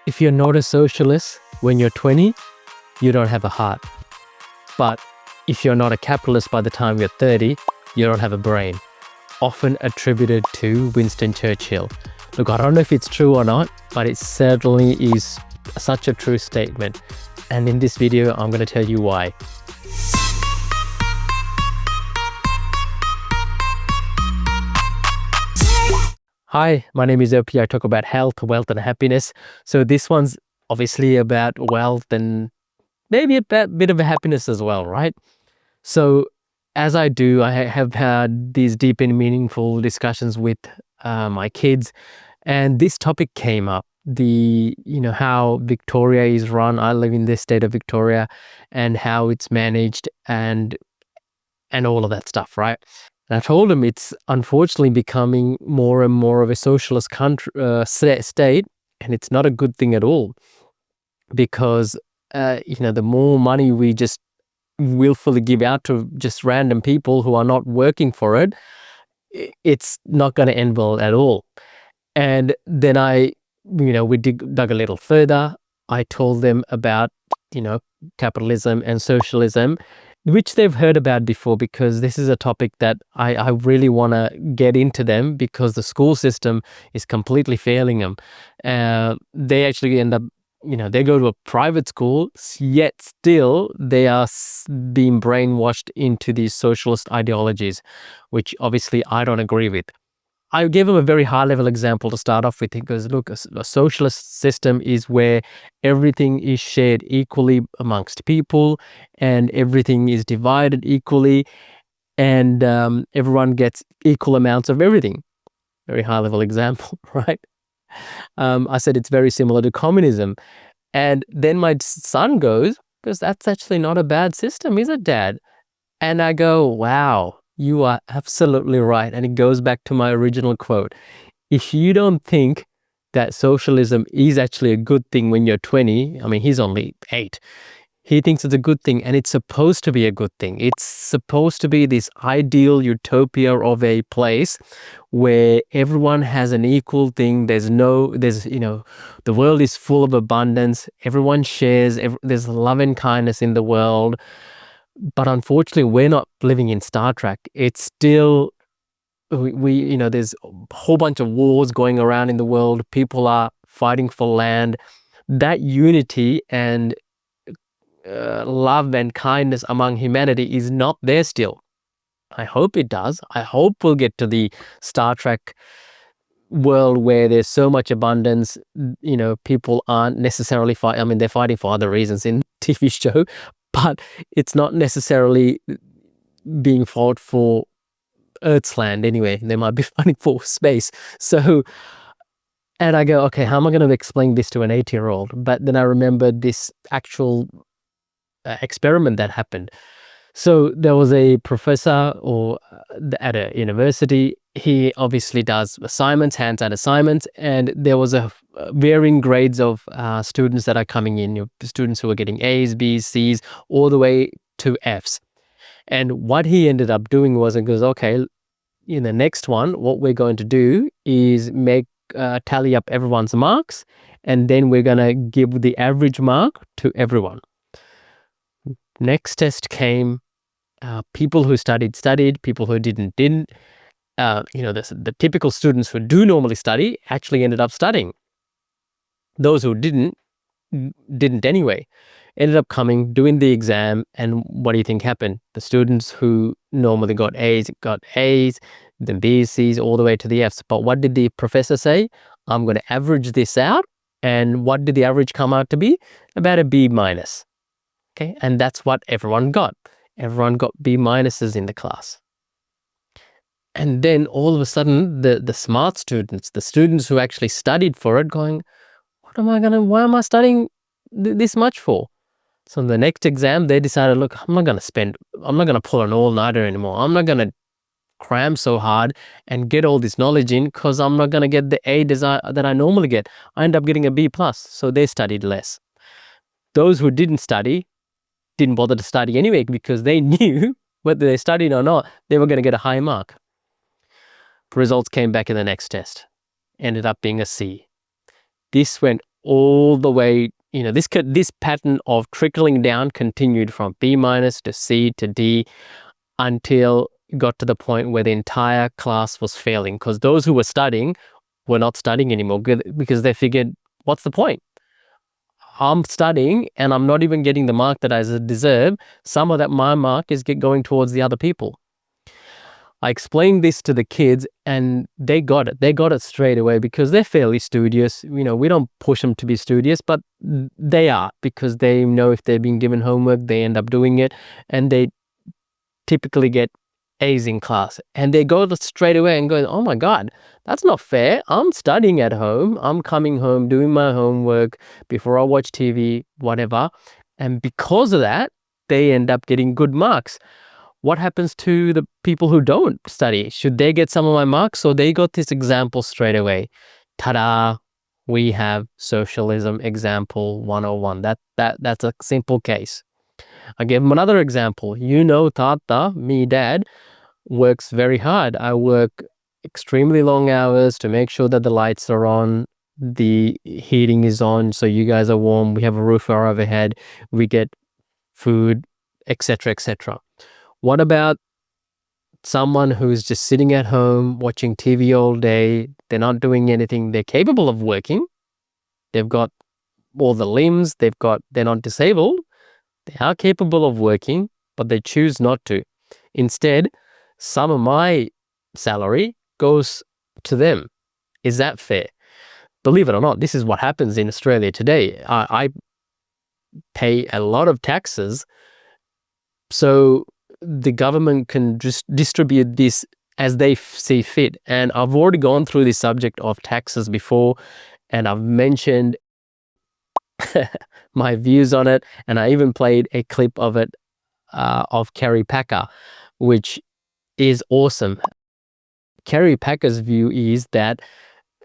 If you're not a socialist when you're 20, you don't have a heart. But if you're not a capitalist by the time you're 30, you don't have a brain. Often attributed to Winston Churchill. Look, I don't know if it's true or not, but it certainly is such a true statement. And in this video, I'm going to tell you why. Hi, my name is Utopia. I talk about health, wealth, and happiness. So this one's obviously about wealth and maybe a bit of a happiness as well, right? So as I do, I have had these deep and meaningful discussions with my kids, and this topic came up. How Victoria is run. I live in the state of Victoria, and how it's managed and all of that stuff, right? And I told him it's unfortunately becoming more and more of a socialist country, state, and it's not a good thing at all, because the more money we just willfully give out to just random people who are not working for it, it's not going to end well at all. And then we dug a little further. I told them about capitalism and socialism, which they've heard about before, because this is a topic that I really want to get into them, because the school system is completely failing them. They actually end up, they go to a private school, yet still they are being brainwashed into these socialist ideologies, which obviously I don't agree with. I gave him a very high-level example to start off with. He goes, look, a socialist system is where everything is shared equally amongst people, and everything is divided equally, and everyone gets equal amounts of everything. Very high-level example, right? I said it's very similar to communism. And then my son goes, because that's actually not a bad system, is it, Dad? And I go, wow. You are absolutely right. And it goes back to my original quote. If you don't think that socialism is actually a good thing when you're 20, I mean, he's only 8. He thinks it's a good thing, and it's supposed to be a good thing. It's supposed to be this ideal utopia of a place where everyone has an equal thing. The world is full of abundance. Everyone shares. There's love and kindness in the world. But unfortunately, we're not living in Star Trek. It's still, there's a whole bunch of wars going around in the world. People are fighting for land. That unity and love and kindness among humanity is not there still. I hope it does. I hope we'll get to the Star Trek world where there's so much abundance. People aren't necessarily fighting. I mean, they're fighting for other reasons in TV show, but it's not necessarily being fought for Earth's land anyway. They might be fighting for space. So, and I go, okay, how am I going to explain this to an 8-year-old? But then I remembered this actual experiment that happened. So there was a professor at a university. He obviously does assignments, hands out assignments, and there was a varying grades of students that are coming in, students who are getting A's, B's, C's, all the way to F's. And what he ended up doing was, it goes, okay, in the next one, what we're going to do is tally up everyone's marks, and then we're going to give the average mark to everyone. Next test came. People who studied, people who didn't. The typical students who do normally study actually ended up studying. Those who didn't anyway. Ended up doing the exam, and what do you think happened? The students who normally got A's, then B's, C's, all the way to the F's. But what did the professor say? I'm going to average this out. And what did the average come out to be? About a B minus. Okay, and that's what everyone got. Everyone got B minuses in the class. And then all of a sudden, the smart students, the students who actually studied for it, going, why am I studying this much for? So in the next exam, they decided, look, I'm not going to pull an all-nighter anymore. I'm not going to cram so hard and get all this knowledge in, because I'm not going to get the A that I normally get. I end up getting a B plus. So they studied less. Those who didn't study didn't bother to study anyway, because they knew whether they studied or not, they were going to get a high mark. Results came back in the next test. Ended up being a C. This went all the way, this pattern of trickling down continued from B minus to C to D until it got to the point where the entire class was failing, because those who were studying were not studying anymore because they figured, what's the point? I'm studying and I'm not even getting the mark that I deserve. Some of that my mark is going towards the other people. I explained this to the kids and they got it. They got it straight away because they're fairly studious. We don't push them to be studious, but they are, because they know if they're being given homework, they end up doing it, and they typically get A's in class. And they go straight away and go, oh my God, that's not fair. I'm studying at home. I'm coming home, doing my homework before I watch TV, whatever. And because of that, they end up getting good marks. What happens to the people who don't study? Should they get some of my marks? So they got this example straight away. Ta-da! We have socialism example 101. That's a simple case. I give them another example. Tata, me, dad, works very hard. I work extremely long hours to make sure that the lights are on, the heating is on, so you guys are warm. We have a roof overhead. We get food, etc., etc. What about someone who's just sitting at home watching TV all day? They're not doing anything. They're capable of working. They've got all the limbs. They're not disabled. They are capable of working, but they choose not to. Instead, some of my salary goes to them. Is that fair? Believe it or not, this is what happens in Australia today. I pay a lot of taxes, so the government can just distribute this as they see fit. And I've already gone through the subject of taxes before, and I've mentioned my views on it, and I even played a clip of it, of Kerry Packer, which is awesome. Kerry Packer's view is that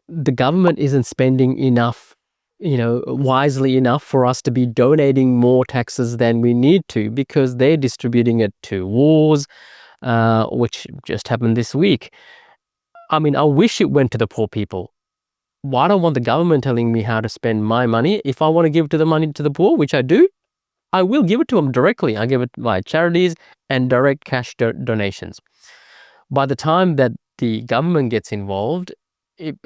the government isn't spending enough, wisely enough for us to be donating more taxes than we need to, because they're distributing it to wars, which just happened this week. I mean, I wish it went to the poor people. I don't want the government telling me how to spend my money. If I want to give the money to the poor, which I do, I will give it to them directly. I give it via charities and direct cash donations. By the time that the government gets involved, it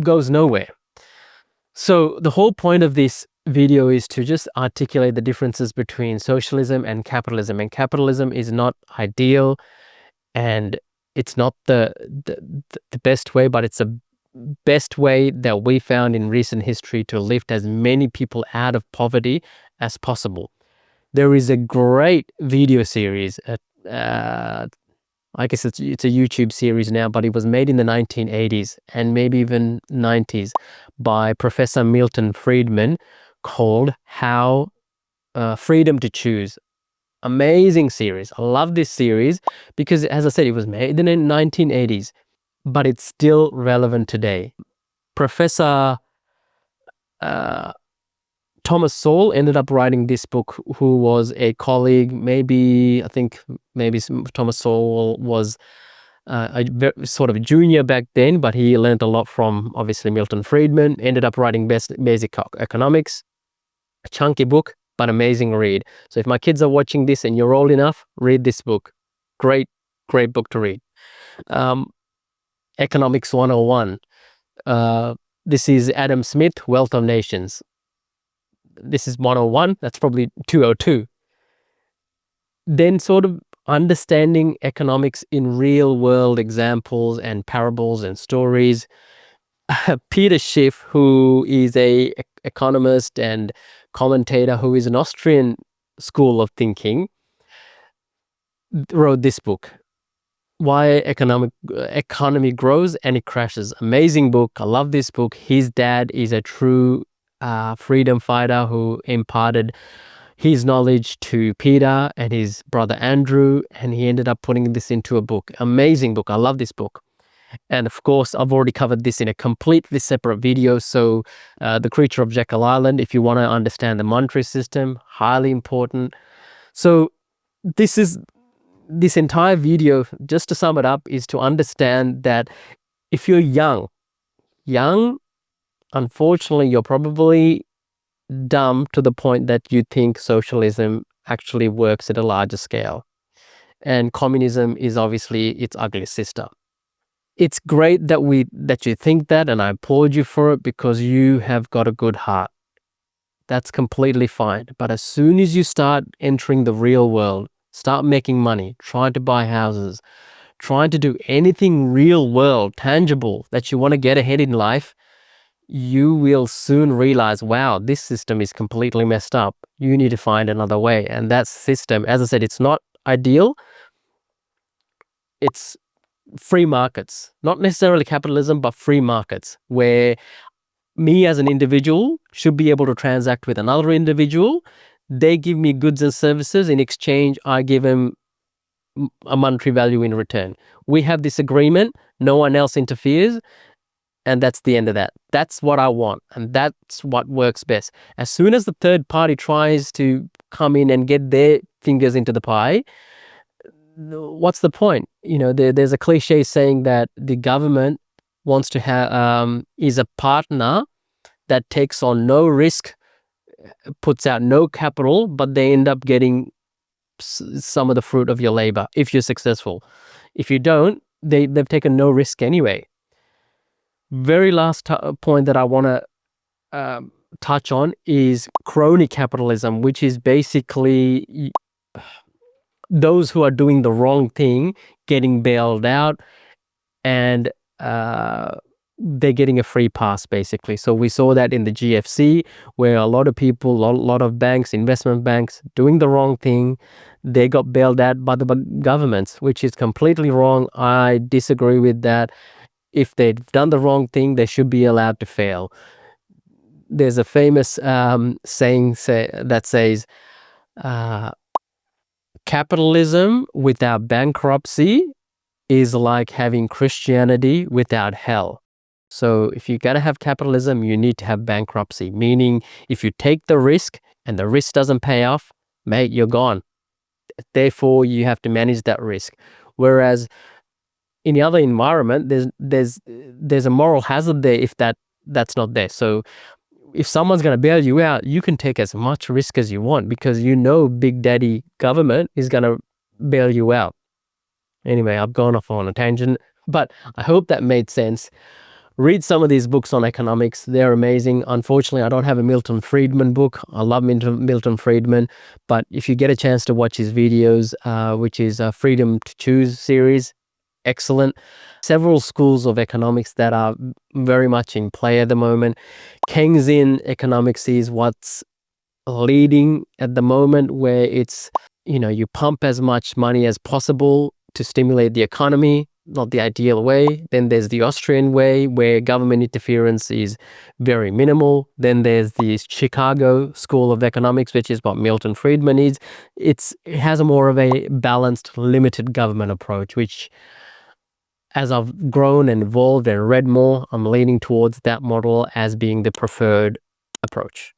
goes nowhere. So the whole point of this video is to just articulate the differences between socialism and capitalism. And capitalism is not ideal, and it's not the best way, but it's the best way that we found in recent history to lift as many people out of poverty as possible. There is a great video series, I guess it's a YouTube series now, but it was made in the 1980s and maybe even 90s by Professor Milton Friedman, called How Freedom to Choose. Amazing series. I love this series because, as I said, it was made in the 1980s, but it's still relevant today. Professor Thomas Sowell ended up writing this book, who was a colleague. Maybe Thomas Sowell was sort of a junior back then, but he learned a lot from, obviously, Milton Friedman. Ended up writing Basic Economics. A chunky book, but amazing read. So if my kids are watching this and you're old enough, read this book. Great book to read. Economics 101. This is Adam Smith, Wealth of Nations. This is 101. That's probably 202. Then sort of understanding economics in real world examples and parables and stories. Peter Schiff, who is a economist and commentator, who is an Austrian school of thinking, wrote this book, Why Economy Grows and It Crashes. Amazing book. I love this book. His dad is a true freedom fighter who imparted his knowledge to Peter and his brother Andrew, and he ended up putting this into a book. Amazing book. I love this book. And of course, I've already covered this in a completely separate video. So The Creature of Jekyll Island, if you want to understand the monetary system, highly important. So this entire video, just to sum it up, is to understand that if you're young, unfortunately, you're probably dumb to the point that you think socialism actually works at a larger scale. And communism is obviously its ugly sister. It's great that you think that, and I applaud you for it because you have got a good heart. That's completely fine. But as soon as you start entering the real world, start making money, trying to buy houses, trying to do anything real world, tangible that you want to get ahead in life, you will soon realize, wow, this system is completely messed up. You need to find another way. And that system, as I said, it's not ideal. It's free markets, not necessarily capitalism, but free markets where me as an individual should be able to transact with another individual. They give me goods and services. In exchange, I give them a monetary value in return. We have this agreement. No one else interferes. And that's the end of that. That's what I want. And that's what works best. As soon as the third party tries to come in and get their fingers into the pie, what's the point? There's a cliche saying that the government wants to have is a partner that takes on no risk, puts out no capital, but they end up getting some of the fruit of your labor if you're successful. If you don't, they've taken no risk anyway. Very last point that I want to touch on is crony capitalism, which is basically those who are doing the wrong thing getting bailed out, and they're getting a free pass, basically. So we saw that in the GFC, where a lot of people, a lot of banks, investment banks, doing the wrong thing, they got bailed out by the governments, which is completely wrong. I disagree with that. If they've done the wrong thing, they should be allowed to fail. There's a famous saying that says, capitalism without bankruptcy is like having Christianity without hell. So if you got to have capitalism, you need to have bankruptcy, meaning if you take the risk and the risk doesn't pay off, mate, you're gone. Therefore, you have to manage that risk. Whereas in the other environment, there's a moral hazard there if that's not there. So if someone's going to bail you out, you can take as much risk as you want because Big Daddy government is going to bail you out. Anyway, I've gone off on a tangent, but I hope that made sense. Read some of these books on economics. They're amazing. Unfortunately, I don't have a Milton Friedman book. I love Milton Friedman, but if you get a chance to watch his videos, which is a Freedom to Choose series, excellent. Several schools of economics that are very much in play at the moment. Keynesian economics is what's leading at the moment, where it's, you pump as much money as possible to stimulate the economy, not the ideal way. Then there's the Austrian way, where government interference is very minimal. Then there's the Chicago School of Economics, which is what Milton Friedman is. It has a more of a balanced, limited government approach, which, as I've grown and evolved and read more, I'm leaning towards that model as being the preferred approach.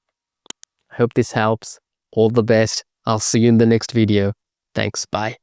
I hope this helps. All the best. I'll see you in the next video. Thanks. Bye.